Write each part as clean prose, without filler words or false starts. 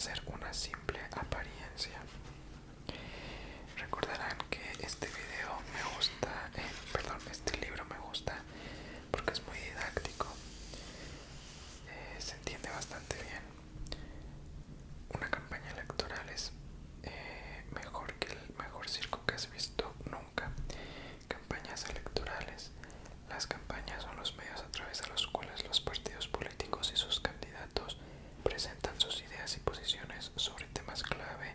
ser una simple apariencia. Recordarán que este libro me gusta porque es muy didáctico, se entiende bastante bien. Una campaña electoral es mejor que el mejor circo que has visto nunca. Campañas electorales. Las campañas son los medios a través de los cuales los partidos políticos y sus candidatos presentan sus ideas y posiciones sobre temas clave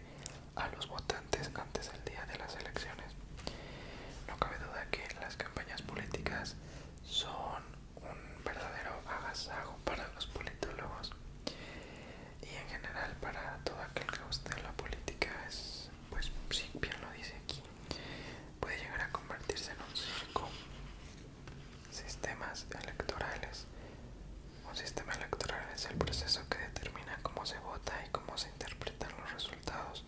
a los votantes antes del día de las elecciones. No cabe duda que las campañas políticas son un verdadero agasajo para los politólogos y en general para todo aquel que guste de la política. Es, pues sí, bien lo dice aquí, puede llegar a convertirse en un circo. Sistemas electorales. Un sistema electoral es el proceso que determina cómo se vota y cómo se interpretan los resultados.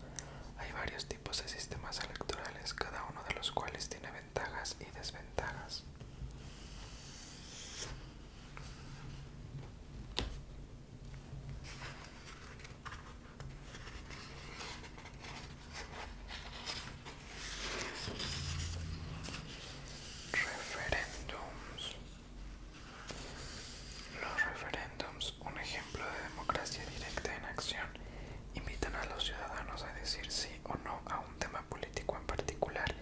Hay varios tipos de sistemas electorales, cada uno de los cuales tiene ventajas y desventajas. Referéndums. Los referéndums, un ejemplo de democracia directa en acción, invitan a los ciudadanos a decir sí o no a un tema político en particular,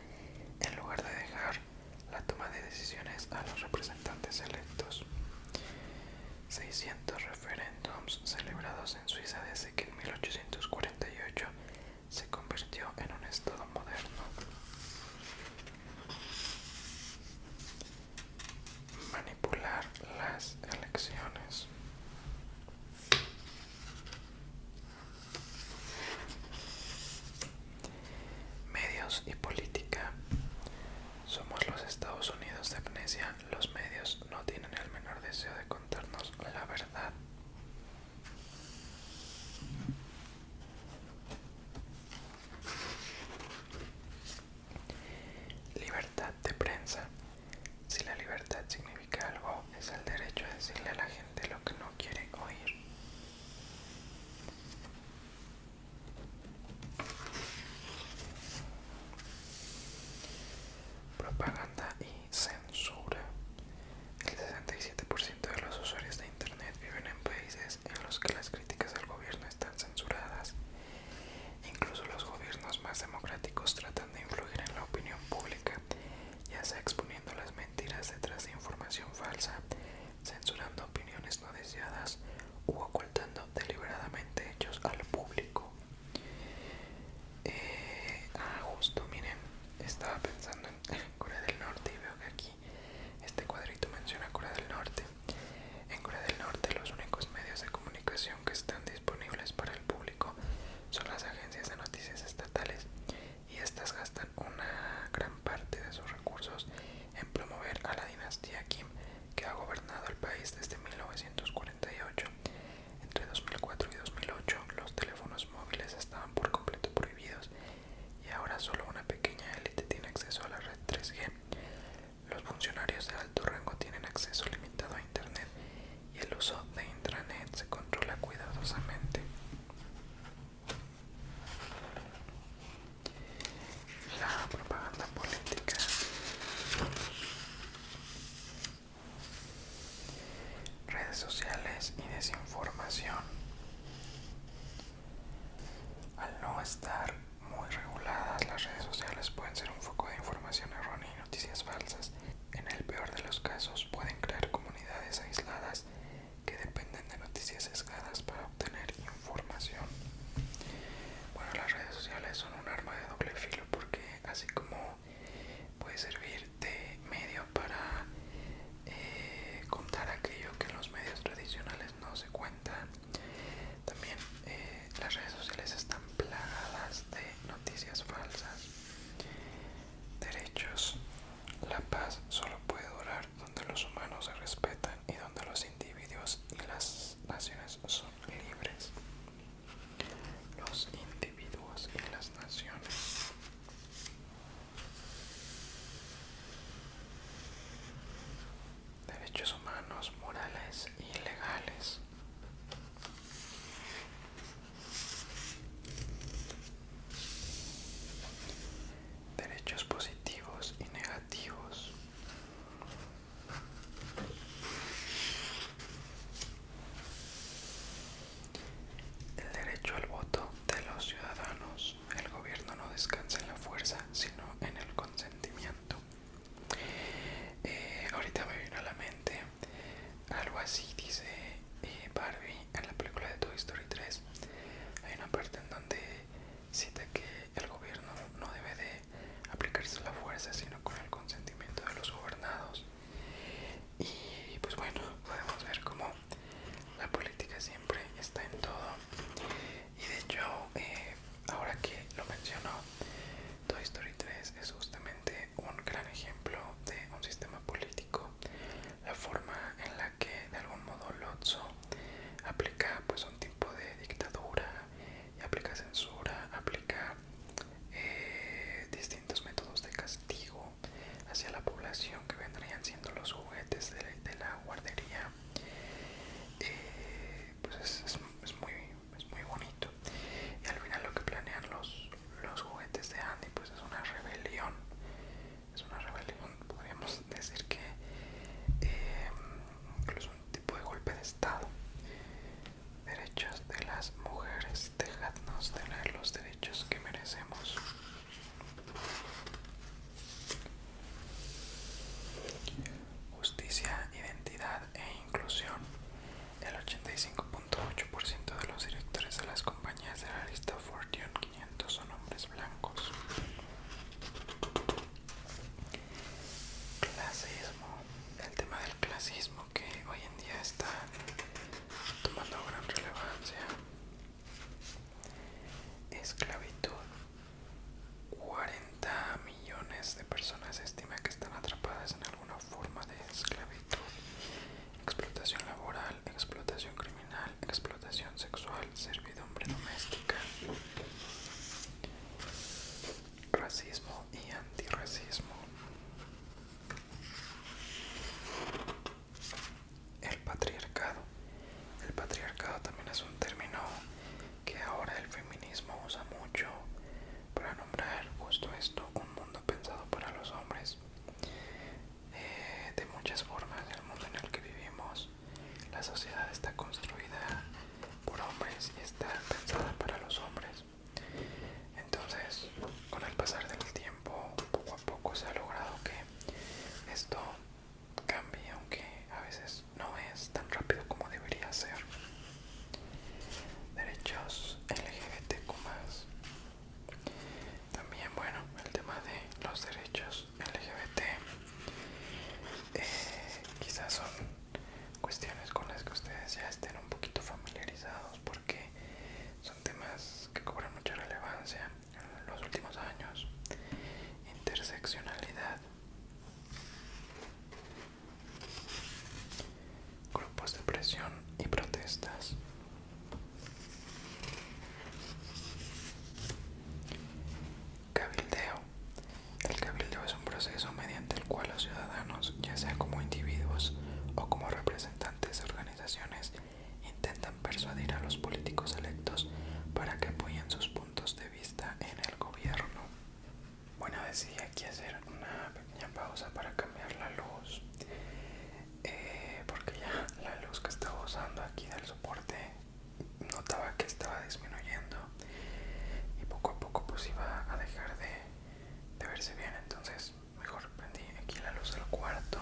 en lugar de dejar la toma de decisiones a los representantes electos. 600 referéndums celebrados en Suiza desde que en 1848 se convirtió en un estado moderno. Manipular las elecciones. Medios y política. Somos los Estados Unidos de Amnesia. Los medios no tienen el menor deseo de contarnos la verdad. Libertad de prensa. Si la libertad significa algo, es el derecho a decirle a la gente lo que no quiere oír. Propaganda y censura. El 67% de los usuarios de Internet viven en países en los que las críticas al gobierno están censuradas. Incluso los gobiernos más democráticos tratan de influir en la opinión pública, ya sea exponiendo las mentiras detrás de información falsa, censurando opiniones no deseadas u ocultando deliberadamente hechos al público. Justo, miren, estaba pensando en Corea del Norte y veo que aquí este cuadrito menciona Corea del Norte. En Corea del Norte los únicos medios de comunicación que están disponibles para el público son las agencias de noticias estatales, y estas gastan una gran parte de sus recursos en promover a la dinastía Kim, que ha gobernado el país desde 1948. Entre 2004 y 2008 los teléfonos móviles estaban por completo prohibidos y ahora solo una pequeña élite tiene acceso a la red 3G. Los funcionarios de alto rango tienen acceso limitado a Internet y el uso de intranet se controla cuidadosamente. La propaganda política. Redes sociales y desinformación. Al no estar muy reguladas, las redes sociales pueden ser un foco de información errónea y noticias falsas. En el peor de los casos, pueden crear comunidades aisladas que dependen de noticias sesgadas para obtener información. Bueno, las redes sociales son un arma de doble filo porque así como puede servir de medio para contar aquello que en los medios tradicionales no se cuenta, también las redes sociales están plagadas de noticias falsas. Derechos. La paz solo puede durar donde los humanos se respetan y donde los individuos y las naciones son libres. Los individuos y las naciones. así dice Barbie en la película de Toy Story 3. Hay una parte en donde cita que el gobierno no debe de aplicarse la fuerza, sino con el consentimiento de los gobernados. Y pues bueno, podemos ver cómo la política siempre está en todo. Y de hecho, ahora que lo menciono, Toy Story 3 es justamente un gran ejemplo de un sistema político. La forma en la que de algún modo Lotso aplica pues un tipo de dictadura y aplica censura, aplica distintos métodos de castigo hacia la población que vendrían siendo los juguetes de la guardería. Pues es muy bonito. Y al final lo que planean los juguetes de Andy pues es una rebelión. Es una rebelión, podríamos decir que es un tipo de golpe de estado. Derechos de las mujeres, dejadnos tener los derechos que merecemos. Justicia, identidad e inclusión. El 85.8% de los directores de las compañías de la lista Fortune 500 son hombres blancos. Clasismo. El tema del clasismo que hoy en día está tomando gran relevancia. Esclavitud. 40 millones de personas se estima que están atrapadas en alguna forma de esclavitud. Explotación laboral, explotación criminal, explotación sexual, servidumbre doméstica. Racismo y antirracismo. El patriarcado. El patriarcado también es un término que ahora el feminismo usa mucho para nombrar justo esto, un mundo pensado para los hombres. De muchas formas, el mundo en el que vivimos, la sociedad está construida por hombres y está pensada para los hombres. Entonces, con el pasar del tiempo, poco a poco se ha logrado que esto cambie, aunque a veces no es tan rápido como debería ser. Derechos LGBTQ+. También, bueno, el tema de los derechos LGBT quizás son cuestiones con las que ustedes ya estén un poquito familiarizados, porque son temas que cobran mucha relevancia en los últimos años. Interseccionalidad. Grupos de presión y protestas. Cabildeo. El cabildeo es un proceso mediante el cual los ciudadanos, ya sea como individuos o como representantes de organizaciones, intentan persuadir a los políticos electos para que apoyen sus puntos de vista en el gobierno. Bueno, decidí aquí hacer una pequeña pausa para cambiar la luz, porque ya la luz que estaba usando aquí del soporte notaba que estaba disminuyendo y poco a poco pues iba a dejar de verse bien. Entonces mejor prendí aquí la luz del cuarto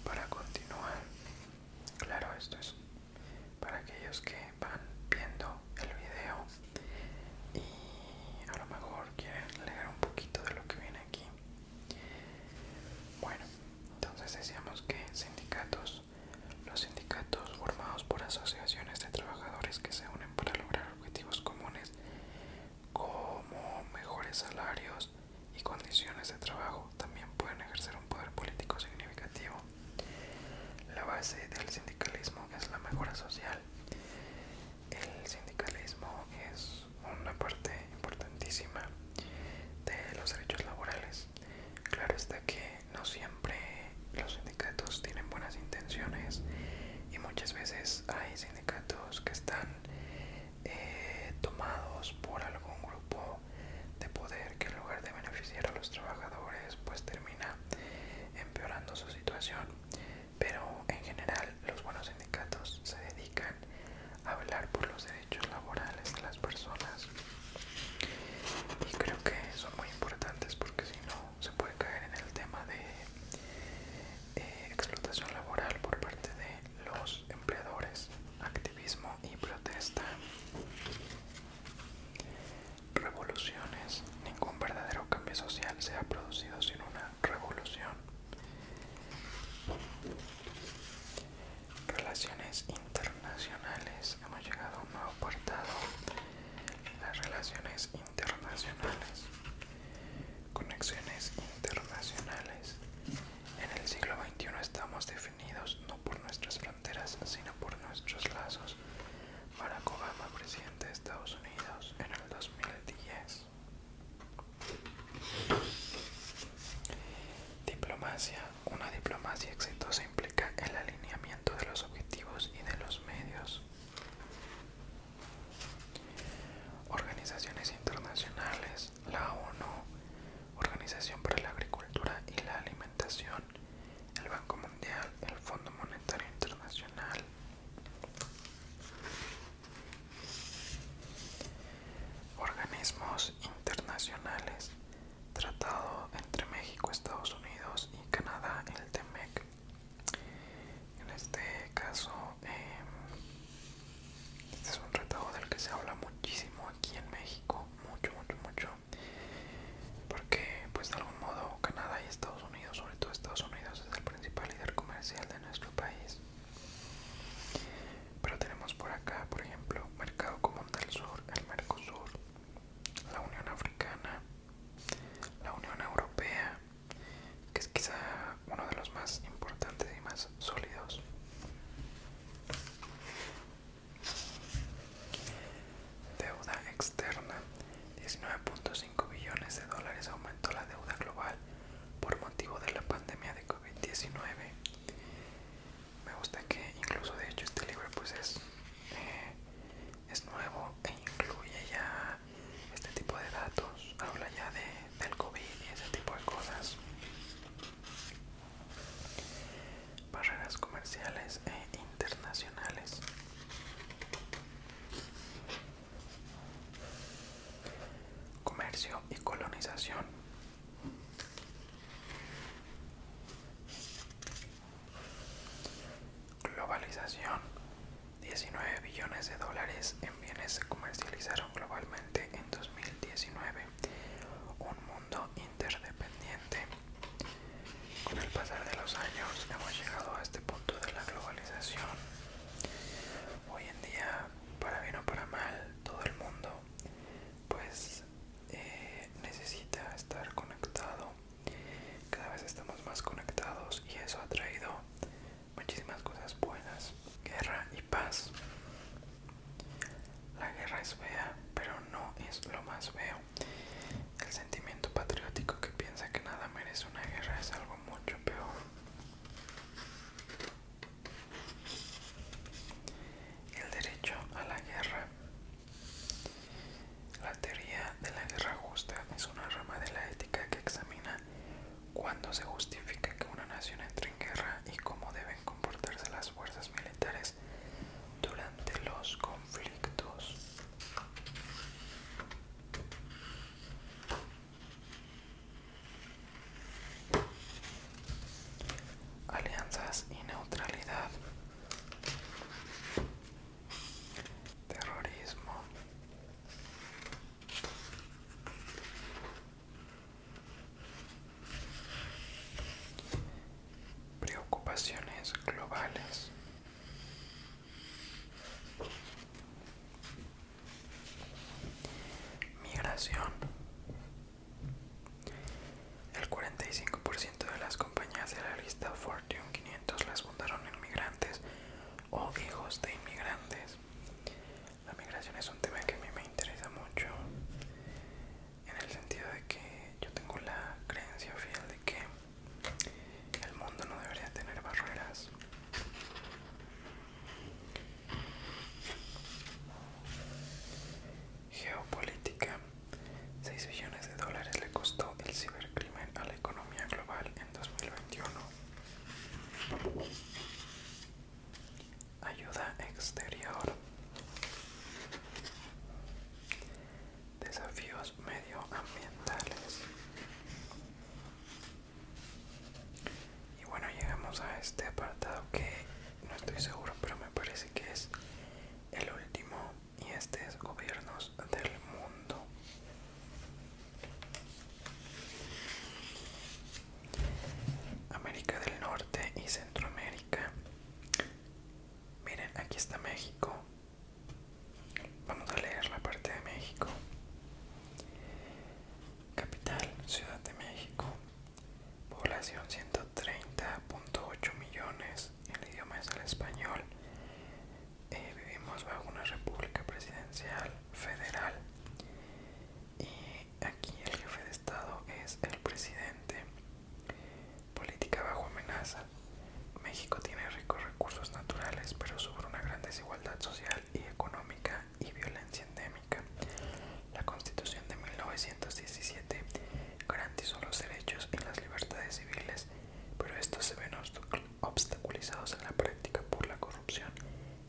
para continuar. Claro, esto es para aquellos que van viendo el video y a lo mejor quieren leer un poquito de lo que viene aquí. Bueno, entonces decíamos que sindicatos, los sindicatos formados por asociaciones de trabajadores que se unen para lograr objetivos comunes como mejores salarios y condiciones de trabajo, también pueden ejercer un poder político significativo. La base del sindicalismo es la mejora social. El sindicalismo es una parte importantísima de los derechos laborales. Claro está que no siempre los sindicatos tienen buenas intenciones y muchas veces hay sindicatos que están tomados por algún grupo de poder que en lugar de beneficiar a los trabajadores pues termina empeorando su situación. Pero en general los buenos sindicatos se dedican a velar por los derechos laborales de las personas, y creo que son muy importantes porque si no se puede caer en el tema de explotación laboral por parte de comerciales e internacionales. Comercio y colonización. Globalización. 19 billones de dólares en bienes se comercializaron globalmente en 2019. Un mundo interdependiente. Con el pasar de los años hemos llegado a este punto de la globalización. Hoy en día, para bien o para mal, todo el mundo pues necesita estar conectado. Cada vez estamos más conectados y eso ha traído muchísimas cosas buenas. Guerra y paz. La guerra es fea, pero no es lo más feo. El sentimiento patriótico que piensa que nada merece una guerra es algo mucho peor. El derecho a la guerra. La teoría de la guerra justa es una rama de la ética que examina cuándo se justifica que una nación entre en guerra y cómo deben comportarse las fuerzas militares durante los conflictos. Alianzas y neutralidad. Terrorismo. Preocupaciones globales. Migración. El 45% de las compañías de la lista Fortune 500 las fundaron inmigrantes o hijos de inmigrantes. La migración es un tema que a mí me interesa mucho, en el sentido de que yo tengo la creencia fiel de que el mundo no debería tener barreras. Geopolítica. 6 billones de dólares le costó el cibercrimen a la economía global en 2021. Ayuda exterior. Desafíos medioambientales. Y bueno, llegamos a este apartado que no estoy seguro, pero me parece que es el último, y este es gobiernos del mundo. América del Norte y Centroamérica. Miren, aquí está México. Vamos a leer la parte de México. Capital, Ciudad de México. Población 130.8 millones. El idioma es el español. Vivimos bajo una república presidencial federal. Y aquí el jefe de estado es el presidente. Política bajo amenaza. México tiene ricos recursos naturales, pero sufre una gran desigualdad social y económica y violencia endémica. La Constitución de 1917 garantizó los derechos y las libertades civiles, pero estos se ven obstaculizados en la práctica por la corrupción,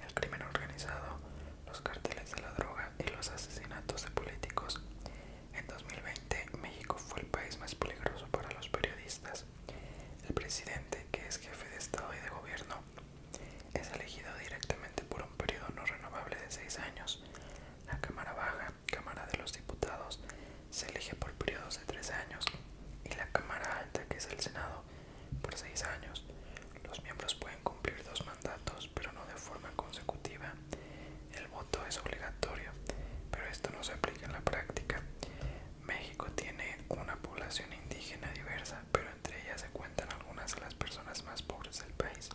el crimen organizado, los cárteles de la droga y los asesinatos de políticos. En 2020, México fue el país más peligroso para los periodistas. El presidente, que es jefe de Estado y de Gobierno, es elegido directamente por un periodo no renovable de 6 años. La Cámara Baja, Cámara de los Diputados, se elige por periodos de 3 años, y la Cámara Alta, que es el Senado, por 6 años. Los miembros pueden cumplir 2 mandatos, pero no de forma consecutiva. El voto es obligatorio, pero esto no se aplica en la práctica. México tiene una población indígena diversa, pero entre ellas se cuentan algunas de las personas más pobres del país.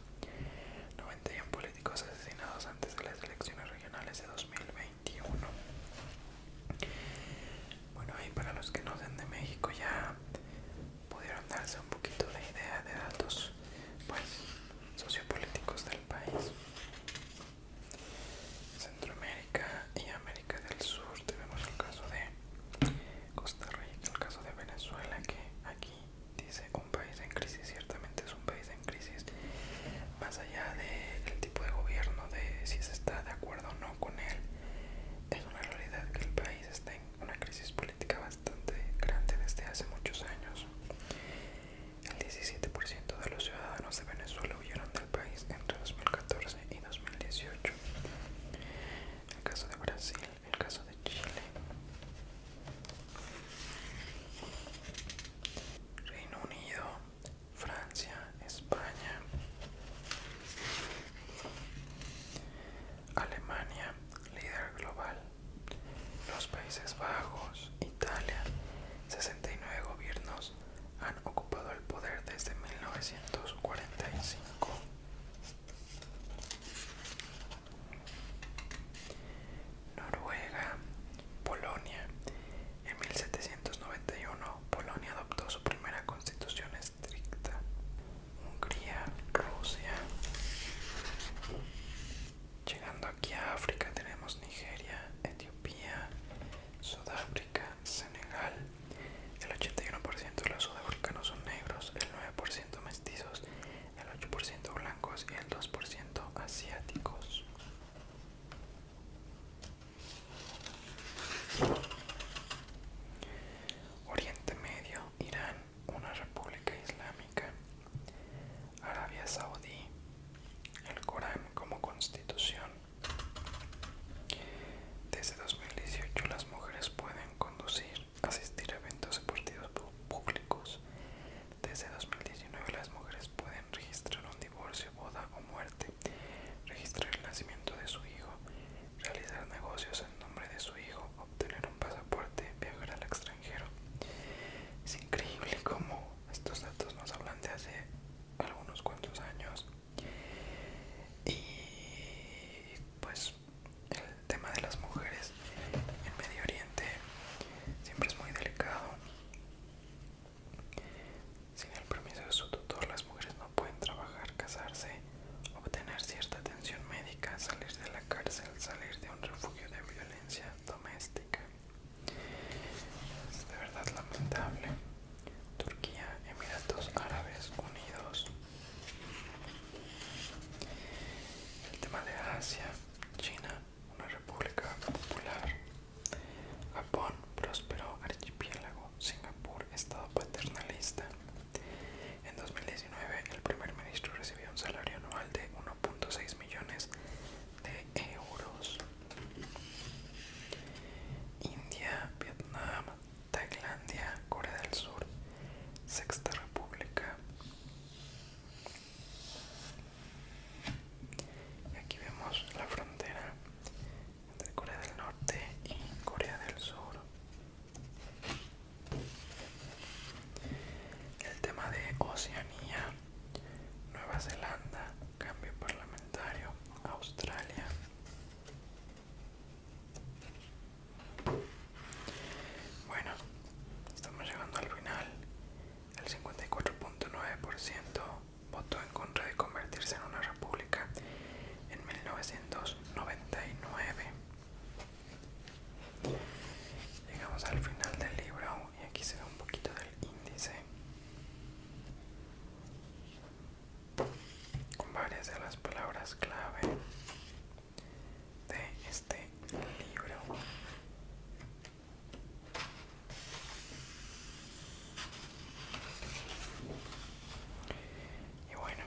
asiáticos. Oriente Medio, Irán, una república islámica. Arabia Saudí, el Corán como constitución. Desde 2018 las mujeres pueden conducir, asistir a eventos deportivos públicos. Desde 2019 las mujeres pueden registrar un divorcio, boda o muerte, registrar el nacimiento de su hijo, realizar negocios en nombre de su hijo, obtener un pasaporte, viajar al extranjero. Es increíble cómo estos datos nos hablan de hace algunos cuantos años. Y pues el tema de las mujeres en Medio Oriente siempre es muy delicado. Sin el permiso de su tutor, las mujeres no pueden trabajar, casarse, obtener cierta atención médica, salir de la cárcel, salir de un refugio de violencia doméstica. Es de verdad lamentable. Turquía, Emiratos Árabes Unidos. El tema de Asia, China, una república popular. Japón, próspero archipiélago. Singapur, estado paternalista. En 2019 el primer ministro recibió un salario anual de 1.6 millones de euros. India, Vietnam, Tailandia, Corea del Sur, Sexta República. Y aquí vemos la frontera entre Corea del Norte y Corea del Sur. El tema de Oceanía, Nueva Zelanda, cambio parlamentario, Australia. Bueno, estamos llegando al final. El 54.9% votó en contra de convertirse en una república en 1999. Llegamos al final del libro y aquí se ve un poquito del índice con varias de las palabras clave de este libro. Y bueno,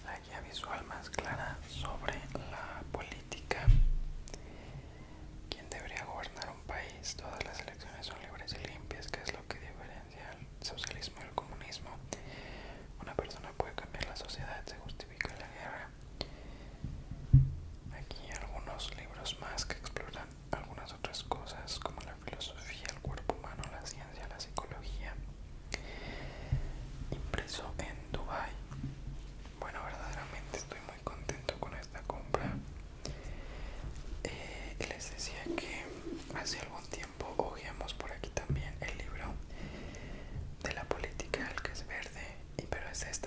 la guía visual más clara sobre la política. ¿Quién debería gobernar un país? Todas las elecciones son libres y limpias. ¿Qué es lo que diferencia el socialismo y el comunismo? Una persona puede cambiar la sociedad, se justifica la guerra. Aquí algunos libros más que exploran algunas otras cosas como la filosofía, el cuerpo humano, la ciencia, la psicología. Impreso en Dubái. Bueno, verdaderamente estoy muy contento con esta compra. Les decía que hace algún tiempo hojeamos por aquí también el libro de la política, el que es verde, pero es este